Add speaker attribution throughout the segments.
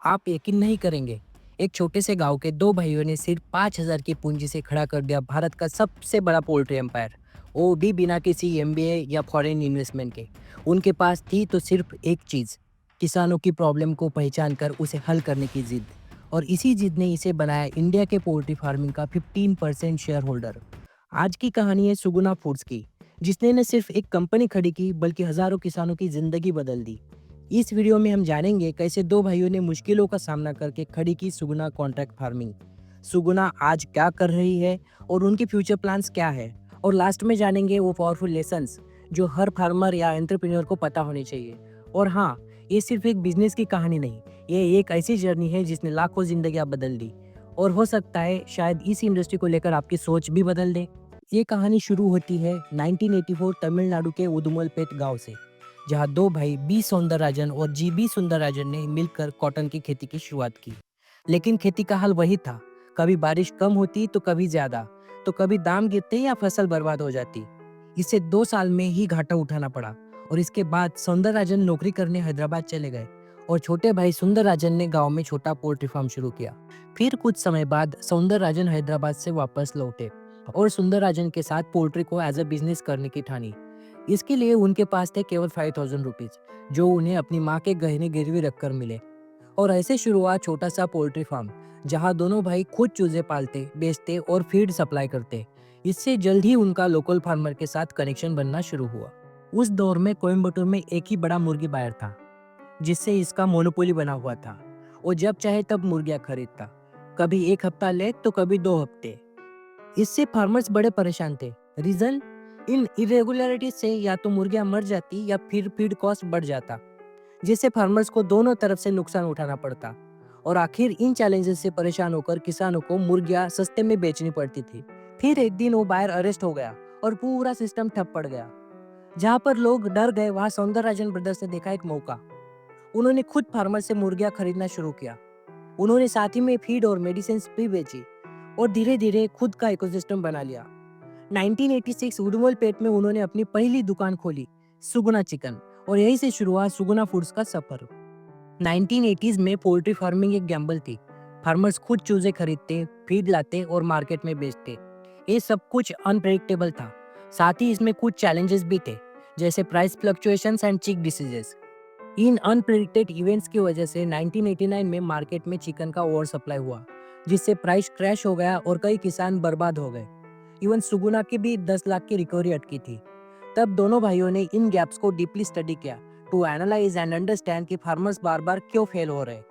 Speaker 1: आप यकीन नहीं करेंगे, एक छोटे से गांव के दो भाइयों ने सिर्फ 5,000 की पूंजी से खड़ा कर दिया भारत का सबसे बड़ा पोल्ट्री एम्पायर। वो भी बिना किसी एमबीए या फॉरेन इन्वेस्टमेंट के। उनके पास थी तो सिर्फ एक चीज़, किसानों की प्रॉब्लम को पहचान कर उसे हल करने की जिद। और इसी जिद ने इसे बनाया इंडिया के पोल्ट्री फार्मिंग का 15% शेयर होल्डर। आज की कहानी है सुगुना फूड्स की, जिसने न सिर्फ एक कंपनी खड़ी की बल्कि हज़ारों किसानों की ज़िंदगी बदल दी। इस वीडियो में हम जानेंगे कैसे दो भाइयों ने मुश्किलों का सामना करके खड़ी की सुगुना कॉन्ट्रैक्ट फार्मिंग। सुगुना आज क्या कर रही है और उनके फ्यूचर प्लान्स क्या है। और लास्ट में जानेंगे वो पावरफुल लेसन्स जो हर फार्मर या एंटरप्रेन्योर को पता होने चाहिए। और हाँ, ये सिर्फ एक बिजनेस की कहानी नहीं, ये एक ऐसी जर्नी है जिसने लाखों जिंदगियां बदल दी। और हो सकता है शायद इस इंडस्ट्री को लेकर आपकी सोच भी बदल दे। ये कहानी शुरू होती है 1984 तमिलनाडु के उदुमलपेट गांव से, जहां दो भाई बी सौंदरराजन और जी बी सुंदरराजन ने मिलकर कॉटन की खेती की शुरुआत की। लेकिन खेती का हाल वही था, कभी बारिश कम होती तो कभी ज्यादा, तो कभी दाम गिरते या फसल बर्बाद हो जाती। इसे 2 साल में ही घाटा उठाना पड़ा। और इसके बाद सौंदरराजन नौकरी करने हैदराबाद चले गए और छोटे भाई सुंदरराजन ने गांव में छोटा पोल्ट्री फार्म शुरू किया। फिर कुछ समय बाद सौंदरराजन हैदराबाद से वापस लौटे और सुंदरराजन के साथ पोल्ट्री को एज अ बिजनेस करने की ठानी। इसके लिए उनके पास थे केवल 5,000 रुपीज, जो उन्हें अपनी माँ के गहने गिरवी रखकर मिले। और ऐसे शुरू हुआ छोटा सा पोल्ट्री फार्म, जहाँ दोनों भाई खुद चूजे पालते, बेचते और फीड सप्लाई करते। इससे जल्द ही उनका लोकल फार्मर के साथ कनेक्शन बनना शुरू हुआ। उस दौर में कोयम्बटूर में एक ही बड़ा मुर्गी बायर था, जिससे इसका मोनोपोली बना हुआ था। वो जब चाहे तब मुर्गियां खरीदता, कभी एक हफ्ता लेट तो कभी 2 हफ्ते। इससे फार्मर्स बड़े परेशान थे। रीजन, इन इरेगुलरिटीज से या तो मुर्गियां मर जाती या फिर फीड कॉस्ट बढ़ जाता, जिससे फार्मर्स को दोनों तरफ से नुकसान उठाना पड़ता। और आखिर इन चैलेंजेस से परेशान होकर किसानों को मुर्गियां सस्ते में बेचनी पड़ती थी। फिर एक दिन वो बायर अरेस्ट हो गया और पूरा सिस्टम ठप पड़ गया। जहाँ पर लोग डर गए, वहाँ सौंदरराजन ब्रदर्स ने देखा एक मौका। उन्होंने खुद फार्मर से मुर्गियां खरीदना शुरू किया। उन्होंने साथ ही में फीड और मेडिसिन भी बेची और धीरे धीरे खुद का इकोसिस्टम बना लिया। 1986 उडुमलपेट में उन्होंने अपनी पहली दुकान खोली, सुगुना चिकन। और यहीं से शुरू हुआ सुगुना फूड्स का सफर। 1980s में पोल्ट्री फार्मिंग एक गैम्बल थी। फार्मर्स खुद चूजे खरीदते, फीड लाते और मार्केट में बेचते। ये सब कुछ अनप्रेडिक्टेबल था। साथ ही इसमें कुछ चैलेंजेस भी थे, जैसे price fluctuations and chick diseases. इन अनप्रेडिक्टेड इवेंट्स की वजह से 1989 में मार्केट में चिकन का ओवर सप्लाई हुआ, जिससे प्राइस क्रैश हो गया और कई किसान बर्बाद हो गए। इवन सुगुना की भी 10 लाख की रिकवरी अटकी थी। तब दोनों भाइयों ने इन गैप्स को डीपली स्टडी किया, टू एनालाइज एंड अंडरस्टैंड कि फार्मर्स बार बार क्यों फेल हो रहे।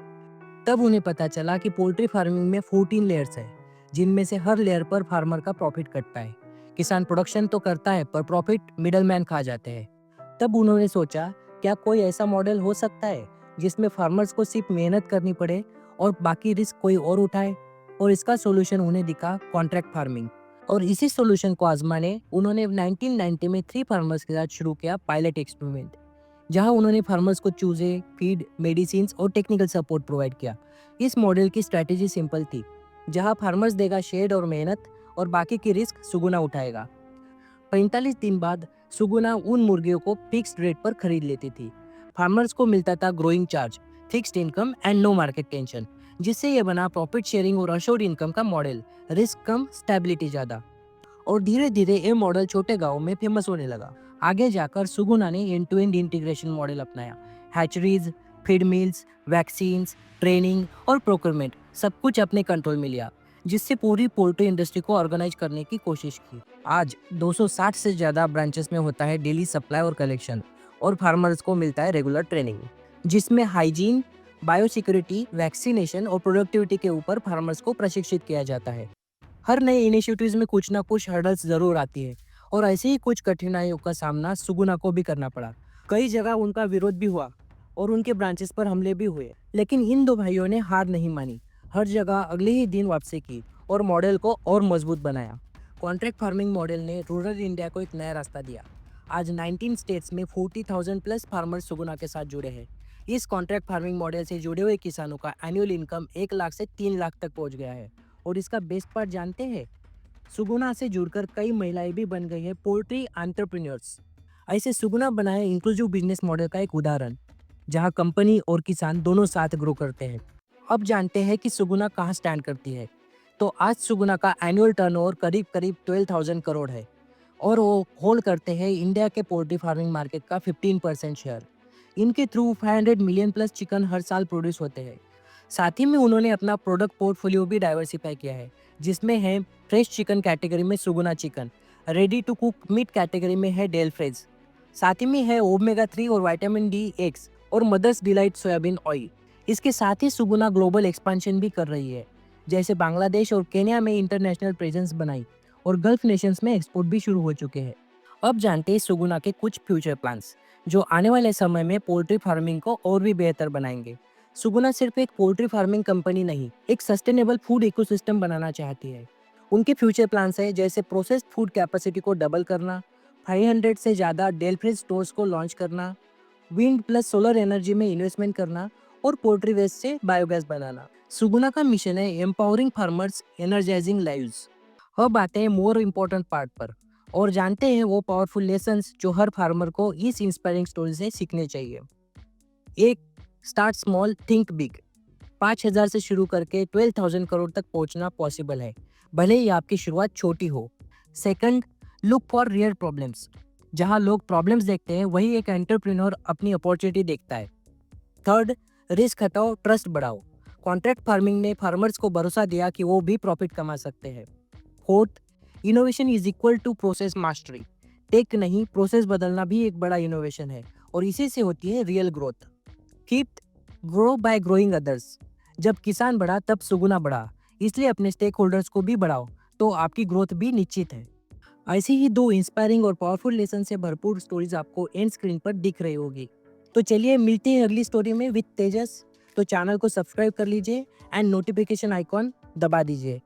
Speaker 1: तब उन्हें पता चला कि पोल्ट्री फार्मिंग में 14 लेयर्स है, जिनमें से हर लेयर पर फार्मर का प्रॉफिट कटता है। किसान प्रोडक्शन तो करता है पर प्रॉफिट मिडलमैन खा जाते हैं। तब उन्होंने सोचा, क्या कोई ऐसा मॉडल हो सकता है जिसमें फार्मर्स को सिर्फ मेहनत करनी पड़े और बाकी रिस्क कोई और उठाए। और इसका सॉल्यूशन उन्हें दिखा कॉन्ट्रैक्ट फार्मिंग। और इसी सॉल्यूशन को आजमाने उन्होंने 1990 में 3 फार्मर्स के साथ शुरू किया पायलट एक्सपेरिमेंट, जहां उन्होंने फार्मर्स को चूजे, फीड, मेडिसिन और टेक्निकल सपोर्ट प्रोवाइड किया। इस मॉडल की स्ट्रैटेजी सिंपल थी, जहां फार्मर्स देगा शेड और मेहनत और बाकी की रिस्क सुगुना उठाएगा। 45 दिन बाद सुगुना उन मुर्गियों को फिक्स्ड रेट पर खरीद लेती थी। फार्मर्स को मिलता था growing charge, fixed income and no market tension, जिससे ये बना प्रॉफिट शेयरिंग और अश्योर्ड इनकम का मॉडल। रिस्क कम, स्टेबिलिटी ज्यादा। और धीरे धीरे ये मॉडल छोटे गांव में फेमस होने लगा। आगे जाकर सुगुना ने end to end integration model अपनाया। Hatcheries, feed mills, vaccines, training और प्रोक्योरमेंट सब कुछ अपने कंट्रोल में लिया, जिससे पूरी पोल्ट्री इंडस्ट्री को ऑर्गेनाइज करने की कोशिश की। आज 260 से ज्यादा ब्रांचेस में होता है डेली सप्लाई और कलेक्शन, और फार्मर्स को मिलता है रेगुलर ट्रेनिंग, जिसमें हाइजीन, बायोसिक्योरिटी, वैक्सीनेशन और प्रोडक्टिविटी के ऊपर फार्मर्स को प्रशिक्षित किया जाता है। हर नए इनिशिएटिव्स में कुछ ना कुछ हर्डल्स जरूर आती है, और ऐसे ही कुछ कठिनाइयों का सामना सुगुना को भी करना पड़ा। कई जगह उनका विरोध भी हुआ और उनके ब्रांचेस पर हमले भी हुए, लेकिन इन दो भाइयों ने हार नहीं मानी। हर जगह अगले ही दिन वापसी की और मॉडल को और मजबूत बनाया। कॉन्ट्रैक्ट फार्मिंग मॉडल ने रूरल इंडिया को एक नया रास्ता दिया। आज 19 स्टेट्स में 40,000 प्लस फार्मर्स सुगुना के साथ जुड़े हैं। इस कॉन्ट्रैक्ट फार्मिंग मॉडल से जुड़े हुए किसानों का एनुअल इनकम 1 लाख से 3 लाख तक पहुंच गया है। और इसका बेस्ट पार्ट जानते हैं, सुगुना से जुड़कर कई महिलाएं भी बन गई है पोल्ट्री एंटरप्रेन्योर्स। ऐसे सुगुना बनाए इंक्लूसिव बिजनेस मॉडल का एक उदाहरण, जहां कंपनी और किसान दोनों साथ ग्रो करते हैं। अब जानते हैं कि सुगुना कहाँ स्टैंड करती है। तो आज सुगुना का एनुअल टर्नओवर करीब करीब 12,000 करोड़ है और वो होल्ड करते हैं इंडिया के पोल्ट्री फार्मिंग मार्केट का 15% शेयर। इनके थ्रू 500 मिलियन प्लस चिकन हर साल प्रोड्यूस होते हैं। साथ ही में उन्होंने अपना प्रोडक्ट पोर्टफोलियो भी डाइवर्सिफाई किया है, जिसमें है फ्रेश चिकन कैटेगरी में Suguna chicken, ready to cook meat category में है डेल फ्रेज, साथ ही में है ओमेगा 3 और विटामिन डी एग्स और मदर्स डिलाइट सोयाबीन ऑयल। इसके साथ ही सुगुना ग्लोबल एक्सपेंशन भी कर रही है, जैसे बांग्लादेश और केन्या में इंटरनेशनल प्रेजेंस बनाई और गल्फ नेशंस में एक्सपोर्ट भी शुरू हो चुके हैं। अब जानते हैं सुगुना के कुछ फ्यूचर प्लान्स, जो आने वाले समय में पोल्ट्री फार्मिंग को और भी बेहतर बनाएंगे। सुगुना सिर्फ एक पोल्ट्री फार्मिंग कंपनी नहीं, एक सस्टेनेबल फूड इकोसिस्टम बनाना चाहती है। उनके फ्यूचर प्लान्स है जैसे प्रोसेस्ड फूड कैपेसिटी को डबल करना, 500 से ज़्यादा डेल फ्रेश स्टोर्स को लॉन्च करना, विंड प्लस सोलर एनर्जी में इन्वेस्टमेंट करना और पोल्ट्री वेस्ट से बायोगैस बनाना। सुगुना का मिशन है एम्पावरिंग फार्मर्स, एनर्जाइजिंग लाइव्स। अब आते हैं मोर इम्पोर्टेंट पार्ट पर और जानते हैं वो पावरफुल लेसन्स जो हर फार्मर को इस इंस्पायरिंग स्टोरी से सीखने चाहिए। एक, स्टार्ट स्मॉल थिंक बिग। 5,000 से शुरू करके 12,000 करोड़ तक पहुंचना पॉसिबल है, भले ही आपकी शुरुआत छोटी हो। Second, look for real problems. जहां लोग प्रॉब्लम्स देखते हैं वही एक एंटरप्रेन्योर अपनी अपॉर्चुनिटी देखता है। थर्ड, रिस्क हटाओ, ट्रस्ट बढ़ाओ। कॉन्ट्रैक्ट फार्मिंग ने फार्मर्स को भरोसा दिया कि वो भी प्रॉफिट कमा सकते हैं। Fourth, innovation is equal to process mastery. Tech नहीं, प्रोसेस बदलना भी एक बड़ा इनोवेशन है और इसी से होती है real growth. Fifth, grow by growing others. जब किसान बढ़ा तब सुगुना बढ़ा, इसलिए अपने स्टेक होल्डर्स को भी बढ़ाओ तो आपकी ग्रोथ भी निश्चित है। ऐसी ही दो इंस्पायरिंग और पावरफुल लेसन से भरपूर स्टोरीज आपको एंड स्क्रीन पर दिख रही होगी। तो चलिए मिलते हैं अगली स्टोरी में विद तेजस। तो चैनल को सब्सक्राइब कर लीजिए एंड नोटिफिकेशन आइकॉन दबा दीजिए